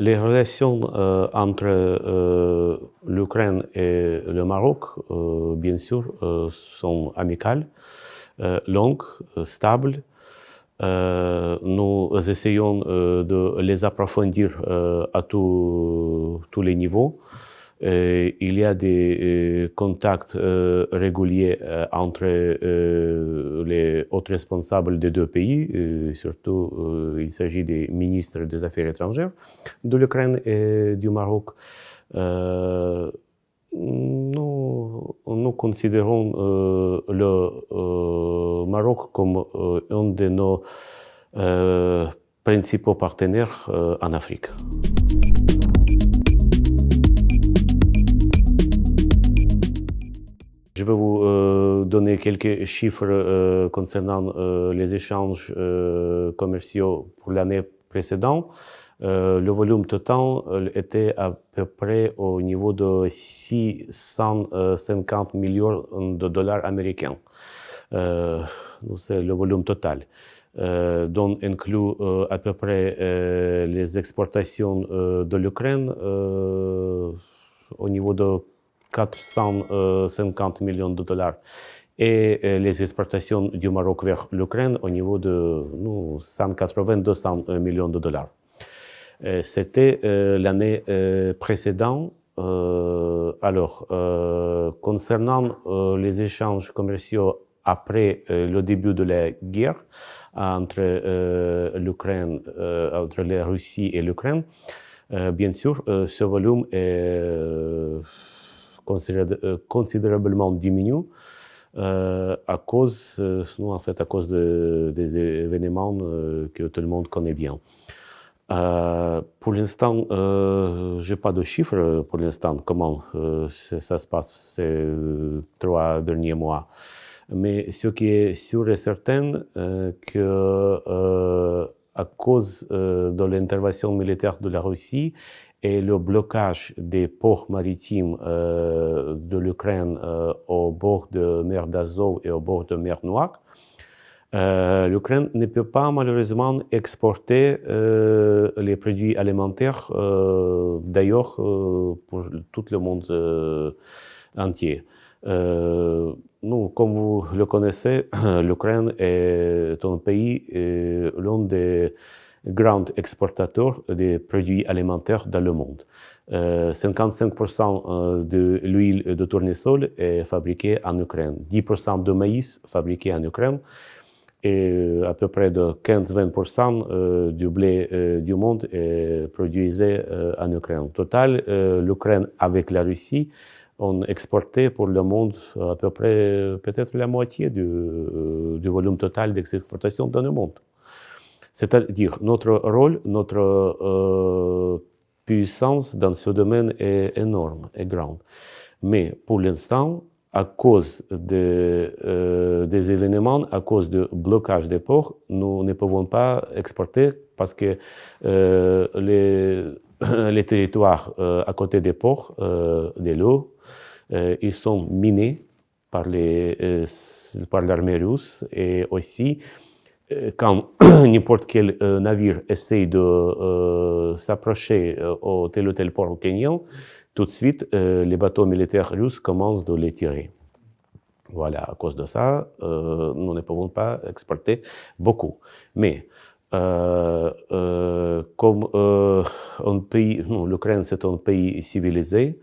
Les relations entre l'Ukraine et le Maroc, bien sûr, sont amicales, longues, stables. Nous essayons de les approfondir à tous les niveaux. Il y a des contacts réguliers entre les hauts responsables des deux pays, surtout il s'agit des ministres des Affaires étrangères de l'Ukraine et du Maroc. Nous considérons le Maroc comme un de nos principaux partenaires en Afrique. Je vais vous donner quelques chiffres concernant les échanges commerciaux pour l'année précédente. Le volume total était à peu près au niveau de 650 millions de dollars américains. C'est le volume total, dont inclut à peu près les exportations de l'Ukraine au niveau de 450 millions de dollars et les exportations du Maroc vers l'Ukraine au niveau de 180-200 millions de dollars. C'était l'année précédente. Concernant les échanges commerciaux après le début de la guerre entre l'Ukraine, entre la Russie et l'Ukraine, bien sûr, ce volume est considérablement diminué à cause des événements que tout le monde connaît bien. Pour l'instant, je n'ai pas de chiffres pour l'instant, comment ça se passe ces 3 derniers mois. Mais ce qui est sûr et certain, que à cause de l'intervention militaire de la Russie et le blocage des ports maritimes de l'Ukraine au bord de mer d'Azov et au bord de mer Noire, l'Ukraine ne peut pas malheureusement exporter les produits alimentaires, d'ailleurs pour tout le monde entier. Comme vous le connaissez, l'Ukraine est un pays, l'un des grands exportateurs des produits alimentaires dans le monde. 55% de l'huile de tournesol est fabriquée en Ukraine, 10% de maïs fabriqué en Ukraine, et à peu près de 15-20% du blé du monde est produit en Ukraine. Au total, l'Ukraine avec la Russie ont exporté pour le monde à peu près peut-être la moitié du volume total d'exportation dans le monde. C'est-à-dire notre rôle, notre puissance dans ce domaine est énorme, est grande. Mais pour l'instant, à cause des événements, à cause du blocage des ports, nous ne pouvons pas exporter parce que les territoires à côté des ports, de l'eau, ils sont minés par l'armée russe, et aussi quand n'importe quel navire essaye de s'approcher au tel ou tel port ukrainien, tout de suite, les bateaux militaires russes commencent de les tirer. Voilà, à cause de ça, nous ne pouvons pas exporter beaucoup. Mais comme l'Ukraine, c'est un pays civilisé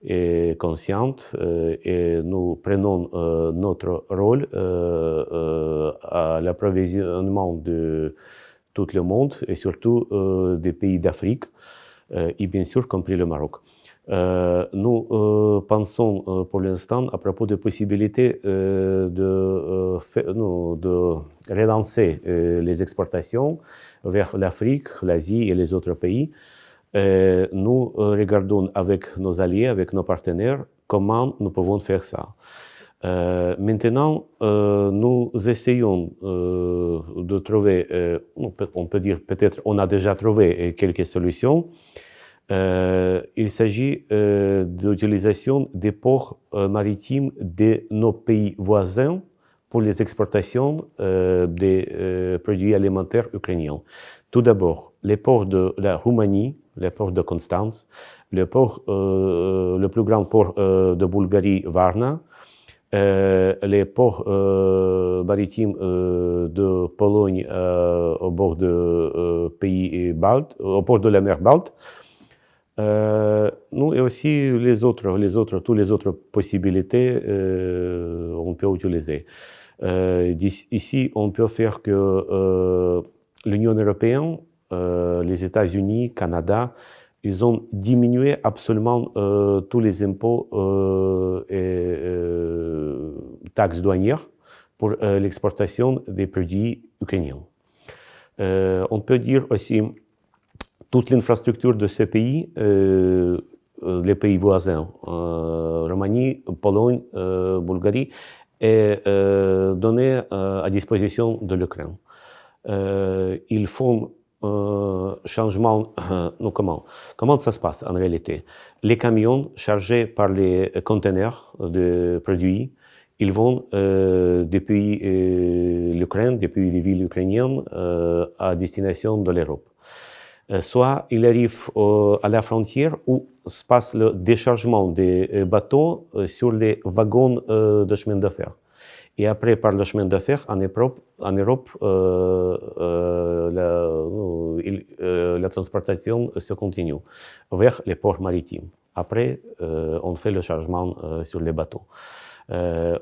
et conscient, et nous prenons notre rôle à l'approvisionnement de tout le monde, et surtout des pays d'Afrique, et bien sûr compris le Maroc. Nous pensons pour l'instant à propos des possibilités de relancer les exportations vers l'Afrique, l'Asie et les autres pays. Nous regardons avec nos alliés, avec nos partenaires, comment nous pouvons faire ça. Maintenant, nous essayons de trouver, on peut dire peut-être on a déjà trouvé quelques solutions. Il s'agit de l'utilisation des ports maritimes de nos pays voisins pour les exportations des produits alimentaires ukrainiens. Tout d'abord, les ports de la Roumanie, les ports de Constance, le plus grand port de Bulgarie, Varna, les ports maritimes de Pologne au bord de pays baltes, au port de la mer Balte. Et aussi toutes les autres possibilités on peut utiliser. Ici, on peut faire que l'Union européenne, les États-Unis, Canada, ils ont diminué absolument tous les impôts et taxes douanières pour l'exportation des produits ukrainiens. On peut dire aussi toute l'infrastructure de ces pays, les pays voisins, Roumanie, Pologne, Bulgarie, est donnée à disposition de l'Ukraine. Ils font changement. Comment ça se passe en réalité? Les camions chargés par les conteneurs de produits, ils vont depuis l'Ukraine, depuis les villes ukrainiennes, à destination de l'Europe. Soit ils arrivent à la frontière où se passe le déchargement des bateaux sur les wagons de chemin de fer. Et après, par le chemin de fer, en Europe, la transportation se continue vers les ports maritimes. Après, on fait le chargement sur les bateaux.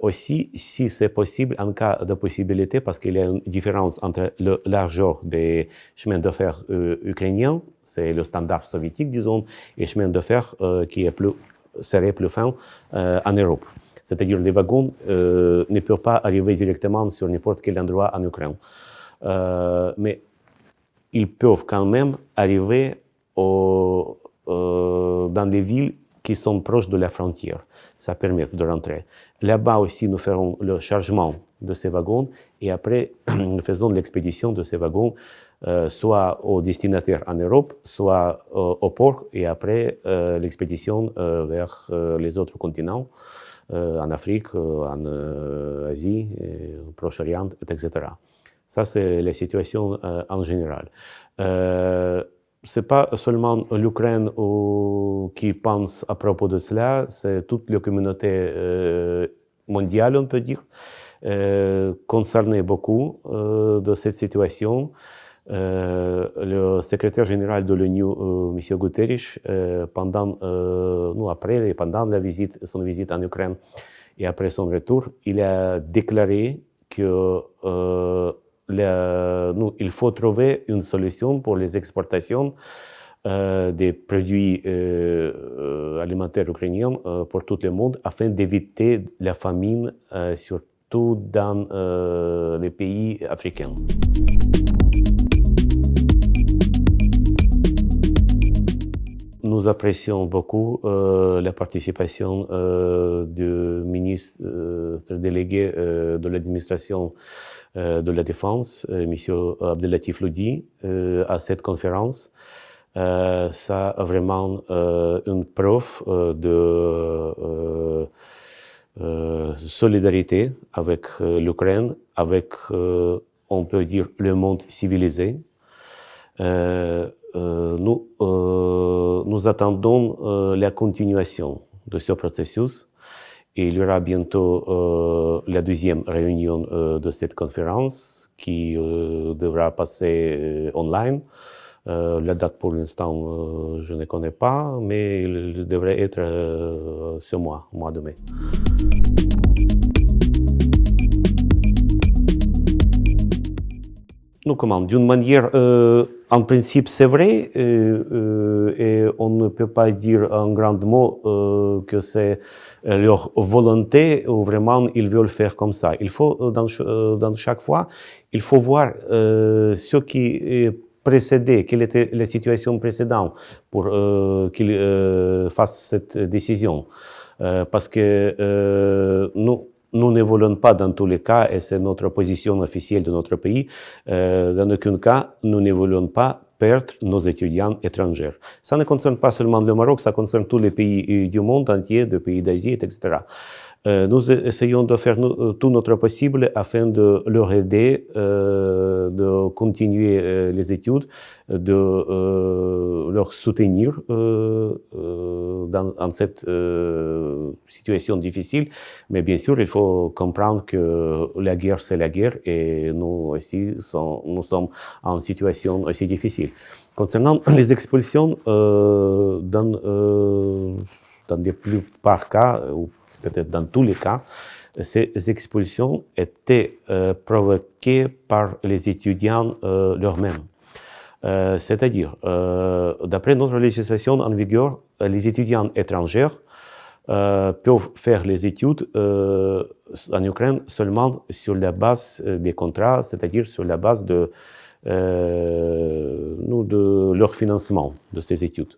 Aussi, si c'est possible, en cas de possibilité, parce qu'il y a une différence entre la largeur des chemins de fer ukrainiens, c'est le standard soviétique, disons, et chemin de fer qui est plus serré, plus fin en Europe. C'est-à-dire les wagons ne peuvent pas arriver directement sur n'importe quel endroit en Ukraine. Mais ils peuvent quand même arriver dans des villes qui sont proches de la frontière. Ça permet de rentrer. Là-bas aussi, nous ferons le chargement de ces wagons et après, nous faisons l'expédition de ces wagons soit aux destinataires en Europe, soit au port et après l'expédition vers les autres continents, en Afrique, en Asie, au Proche-Orient, etc. Ça, c'est la situation en général. C'est pas seulement l'Ukraine qui pense à propos de cela, c'est toute la communauté mondiale, on peut dire, concernée beaucoup de cette situation. Le secrétaire général de l'ONU, M. Guterres, pendant son visite en Ukraine et après son retour, il a déclaré que il faut trouver une solution pour les exportations des produits alimentaires ukrainiens pour tout le monde afin d'éviter la famine, surtout dans les pays africains. Nous apprécions beaucoup la participation du ministre délégué de l'administration de la Défense, M. Abdellatif Loudi, à cette conférence. Ça a vraiment une preuve de solidarité avec l'Ukraine, avec, on peut dire, le monde civilisé. Nous attendons la continuation de ce processus. Et il y aura bientôt la deuxième réunion de cette conférence qui devra passer online. La date pour l'instant, je ne connais pas, mais il devrait être ce mois de mai. D'une manière, en principe, c'est vrai, et on ne peut pas dire en grand mot que c'est leur volonté ou vraiment ils veulent faire comme ça. Il faut, dans chaque fois, il faut voir ce qui précédait, quelle était la situation précédente pour qu'ils fassent cette décision. Parce que nous ne voulons pas dans tous les cas, et c'est notre position officielle de notre pays, dans aucun cas, nous ne voulons pas perdre nos étudiants étrangers. Ça ne concerne pas seulement le Maroc, ça concerne tous les pays du monde entier, des pays d'Asie, etc. Nous essayons de faire tout notre possible afin de leur aider, de continuer les études, de leur soutenir dans cette situation difficile. Mais bien sûr, il faut comprendre que la guerre, c'est la guerre et nous aussi, nous sommes en situation aussi difficile. Concernant les expulsions, dans la plupart cas, ou peut-être dans tous les cas, ces expulsions étaient provoquées par les étudiants eux-mêmes. C'est-à-dire, d'après notre législation en vigueur, les étudiants étrangers peuvent faire les études en Ukraine seulement sur la base des contrats, c'est-à-dire sur la base de leur financement de ces études.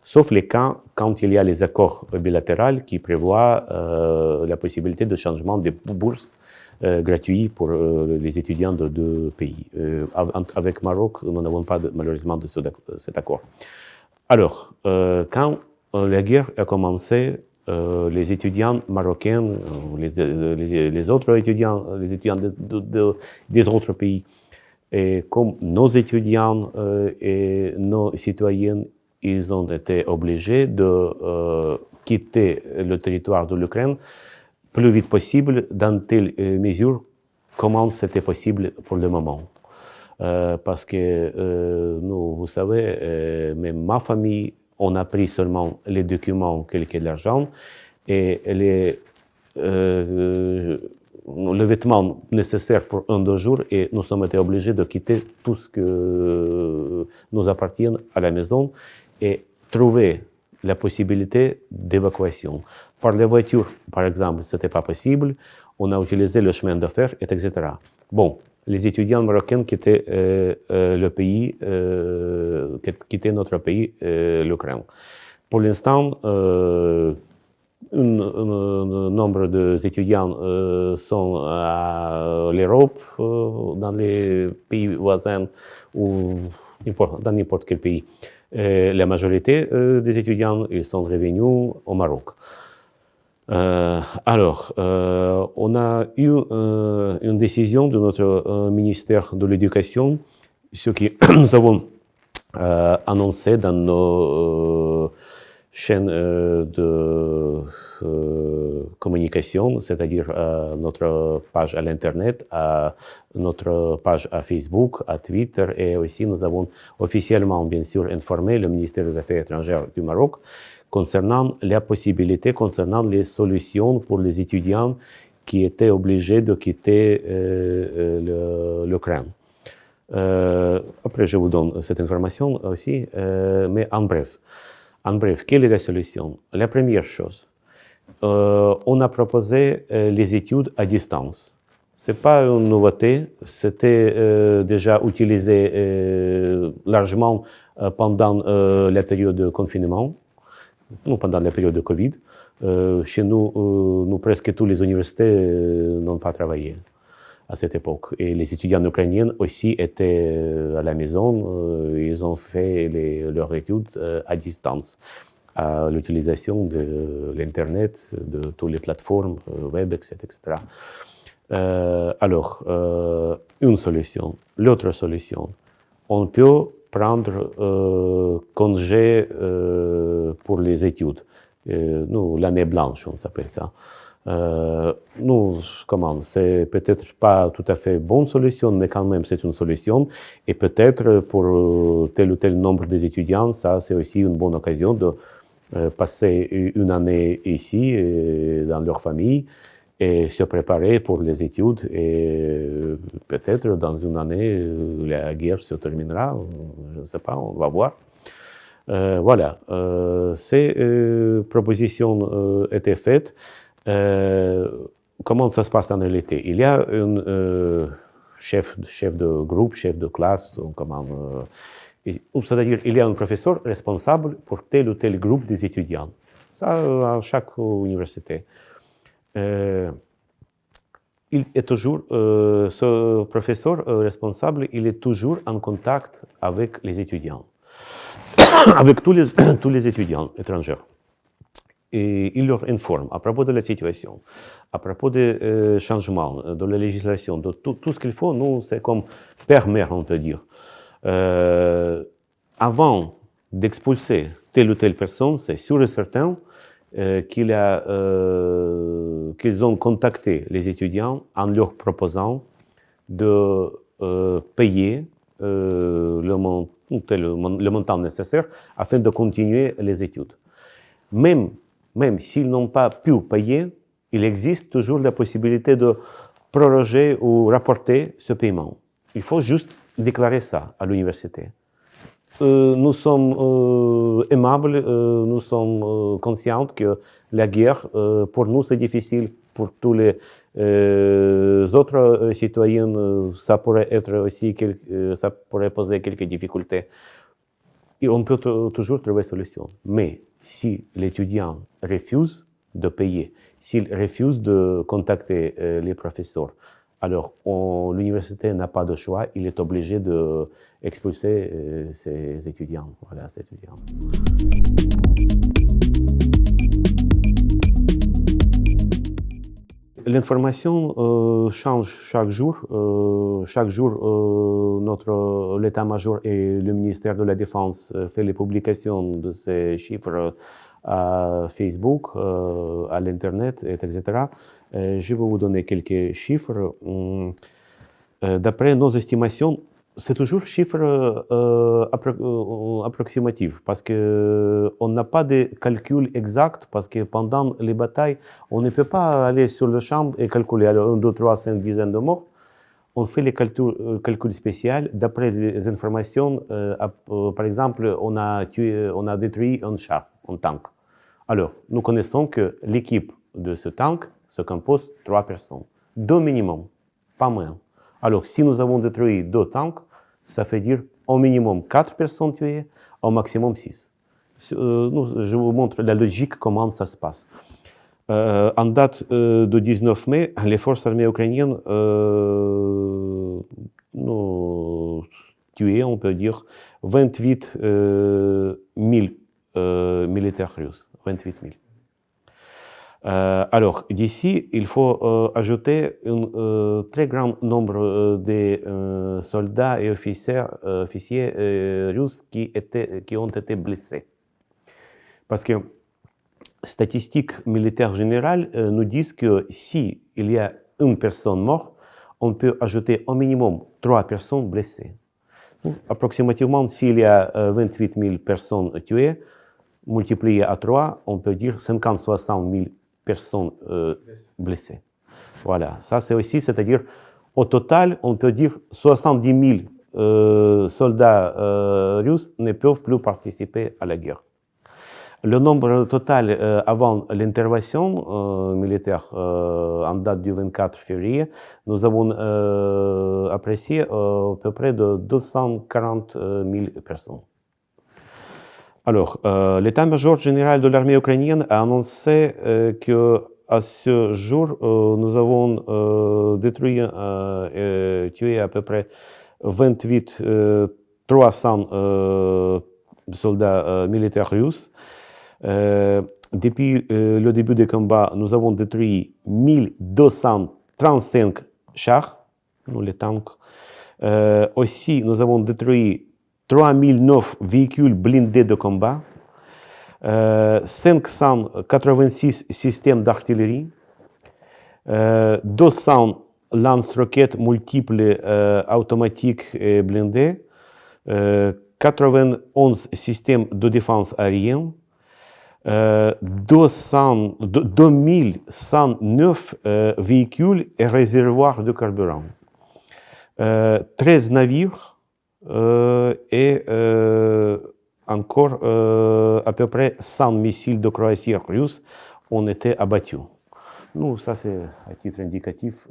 Sauf les cas quand il y a les accords bilatéraux qui prévoient la possibilité de changement des bourses gratuits pour les étudiants de deux pays. Avec Maroc, nous n'avons pas malheureusement de cet accord. Alors, quand la guerre a commencé, les étudiants marocains, les autres étudiants, les étudiants des autres pays, et comme nos étudiants et nos citoyens, ils ont été obligés de quitter le territoire de l'Ukraine plus vite possible, dans telle mesure comment c'était possible pour le moment. Parce que nous, vous savez, même ma famille, on a pris seulement les documents, quelques l'argent, et le vêtement nécessaire pour 1-2 jours, et nous sommes été obligés de quitter tout ce que nous appartient à la maison et trouver la possibilité d'évacuation. Par les voitures, par exemple, ce n'était pas possible. On a utilisé le chemin de fer, etc. Bon, les étudiants marocains quittaient le pays, quittaient notre pays, l'Ukraine. Pour l'instant, un nombre d'étudiants sont à l'Europe, dans les pays voisins ou dans n'importe quel pays. La majorité des étudiants, ils sont revenus au Maroc. Alors, on a eu une décision de notre ministère de l'Éducation, ce que nous avons annoncé dans nos chaînes de communication, c'est-à-dire notre page à l'Internet, notre page à Facebook, à Twitter, et aussi nous avons officiellement, bien sûr, informé le ministère des Affaires étrangères du Maroc concernant la possibilité, concernant les solutions pour les étudiants qui étaient obligés de quitter l'Ukraine. Après, je vous donne cette information aussi, mais en bref. En bref, quelle est la solution? La première chose, on a proposé les études à distance. Ce n'est pas une nouveauté, c'était déjà utilisé largement pendant la période de confinement, pendant la période de Covid. Chez nous, presque toutes les universités n'ont pas travaillé à cette époque. Et les étudiants ukrainiens aussi étaient à la maison, ils ont fait leurs études à distance, à l'utilisation de l'Internet, de toutes les plateformes web, etc. Alors, une solution. L'autre solution, on peut prendre congé pour les études. Nous, l'année blanche, on s'appelle ça. C'est peut-être pas tout à fait bonne solution, mais quand même c'est une solution. Et peut-être pour tel ou tel nombre des étudiants, ça c'est aussi une bonne occasion de passer une année ici, dans leur famille, et se préparer pour les études. Et peut-être dans une année, la guerre se terminera, je ne sais pas, on va voir. Voilà, ces propositions étaient faites. Comment ça se passe en réalité? Il y a un chef de groupe, chef de classe, c'est-à-dire il y a un professeur responsable pour tel ou tel groupe des étudiants. Ça, à chaque université. Il est toujours, ce professeur responsable, il est toujours en contact avec les étudiants, avec tous les étudiants étrangers. et il leur informe à propos de la situation, à propos des changements, de la législation, de tout ce qu'il faut. Nous, c'est comme père-mère, on peut dire. Avant d'expulser telle ou telle personne, c'est sûr et certain qu'ils ont contacté les étudiants en leur proposant de payer le montant nécessaire afin de continuer les études. Même s'ils n'ont pas pu payer, il existe toujours la possibilité de proroger ou rapporter ce paiement. Il faut juste déclarer ça à l'université. Nous sommes aimables, nous sommes conscients que la guerre, pour nous, c'est difficile. Pour tous les autres citoyens, ça pourrait être aussi ça pourrait poser quelques difficultés. Et on peut toujours trouver solution. Mais si l'étudiant refuse de payer, s'il refuse de contacter les professeurs, alors l'université n'a pas de choix, il est obligé d'expulser ses étudiants. Voilà, ces étudiants. L'information change chaque jour. L'état-major et le ministère de la Défense fait les publications de ces chiffres à Facebook, à l'Internet, etc. Je vais vous donner quelques chiffres. D'après nos estimations, c'est toujours chiffre approximatif parce qu'on n'a pas de calcul exact parce que pendant les batailles, on ne peut pas aller sur le champ et calculer 1, 2, 3, 5 dizaines de morts. On fait les calculs spéciaux d'après les informations. Par exemple, on a détruit un char, un tank. Alors, nous connaissons que l'équipe de ce tank se compose de 3 personnes. 2 minimum, pas moins. Alors, si nous avons détruit 2 tanks, ça fait dire au minimum 4 personnes tuées, au maximum 6. Je vous montre la logique, comment ça se passe. En date du 19 mai, les forces armées ukrainiennes ont tué, on peut dire, 28 000 militaires russes. 28 000. Alors, d'ici, il faut ajouter un très grand nombre de soldats et officiers russes qui ont été blessés. Parce que statistiques militaires générales nous disent que s'il y a une personne morte, on peut ajouter au minimum 3 personnes blessées. Approximativement, s'il y a 28 000 personnes tuées, multiplié à 3, on peut dire 50-60 000 personnes blessées. Voilà, ça c'est aussi, c'est-à-dire au total, on peut dire 70 000 soldats russes ne peuvent plus participer à la guerre. Le nombre total avant l'intervention militaire en date du 24 février, nous avons apprécié à peu près de 240 000 personnes. Alors, l'état-major général de l'armée ukrainienne a annoncé qu'à ce jour, nous avons détruit et tué à peu près 28 300 soldats militaires russes. Depuis le début des combats, nous avons détruit 1235 chars, les tanks. Aussi, nous avons détruit 3009 véhicules blindés de combat, 586 systèmes d'artillerie, 200 lance-roquettes multiples automatiques et blindés, 91 systèmes de défense aérienne, 2109 véhicules et réservoirs de carburant, 13 navires, et encore à peu près 100 missiles de croisière russes ont été abattus. Nous, ça c'est à titre indicatif,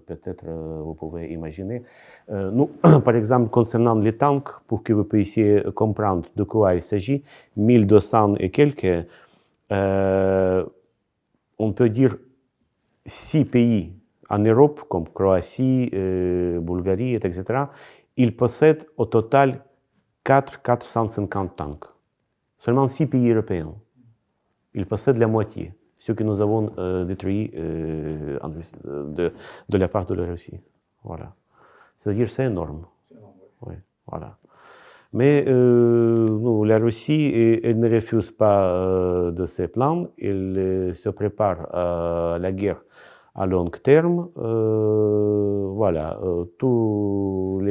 peut-être vous pouvez imaginer. Nous, par exemple, concernant les tanks, pour que vous puissiez comprendre de quoi il s'agit, 1200 et quelques, on peut dire 6 pays en Europe, comme Croatie, Bulgarie, etc., ils possèdent au total 450 tanks. Seulement 6 pays européens. Il possède la moitié, ce que nous avons détruit de la part de la Russie. Voilà. C'est-à-dire c'est énorme. Oui, voilà. Mais la Russie, elle ne refuse pas de ses plans. Elle se prépare à la guerre à long terme. Voilà. Tous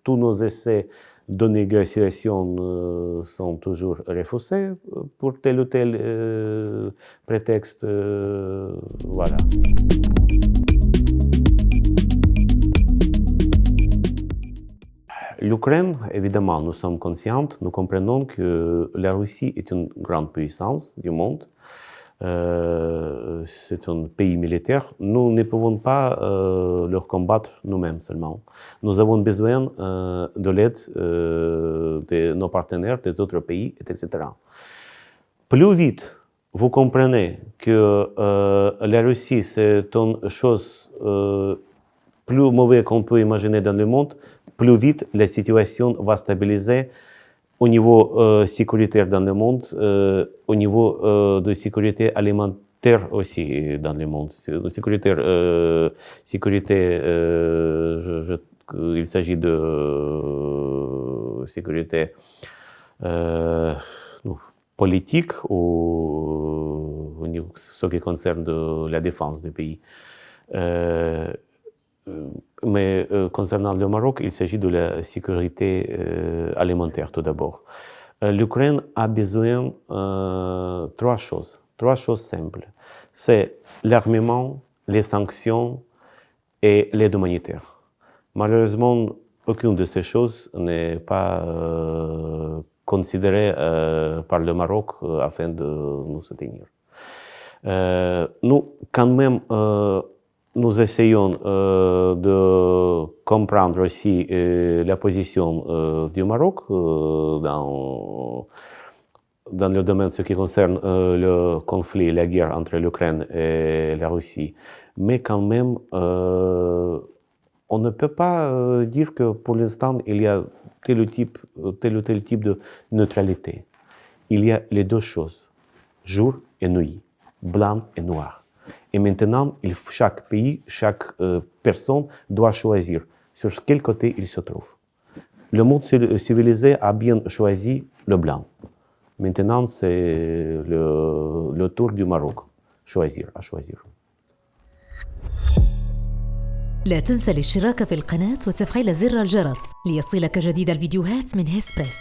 nos essais de négociation sont toujours refusés pour tel ou tel prétexte. Voilà. L'Ukraine, évidemment, nous sommes conscients, nous comprenons que la Russie est une grande puissance du monde. C'est un pays militaire. Nous ne pouvons pas leur combattre nous-mêmes seulement. Nous avons besoin de l'aide de nos partenaires, des autres pays, etc. Plus vite vous comprenez que la Russie, c'est une chose plus mauvaise qu'on peut imaginer dans le monde, plus vite la situation va stabiliser au niveau sécuritaire dans le monde, au niveau de sécurité alimentaire aussi dans le monde. Il s'agit de sécurité politique ou au niveau ce qui concerne de la défense du pays. Mais concernant le Maroc, il s'agit de la sécurité alimentaire tout d'abord. L'Ukraine a besoin de trois choses simples. C'est l'armement, les sanctions et l'aide humanitaire. Malheureusement, aucune de ces choses n'est pas considérée par le Maroc afin de nous soutenir. Nous, quand même, nous essayons de comprendre aussi la position du Maroc dans le domaine de ce qui concerne le conflit, la guerre entre l'Ukraine et la Russie. Mais quand même, on ne peut pas dire que pour l'instant, il y a tel ou tel type de neutralité. Il y a les deux choses, jour et nuit, blanc et noir. Et maintenant, chaque pays, chaque personne doit choisir sur quel côté il se trouve. Le monde civilisé a bien choisi le blanc. Maintenant, c'est le tour du Maroc à choisir. لا تنسى الاشتراك في القناة وتفعيل زر الجرس ليصلك جديد الفيديوهات من هسبريس.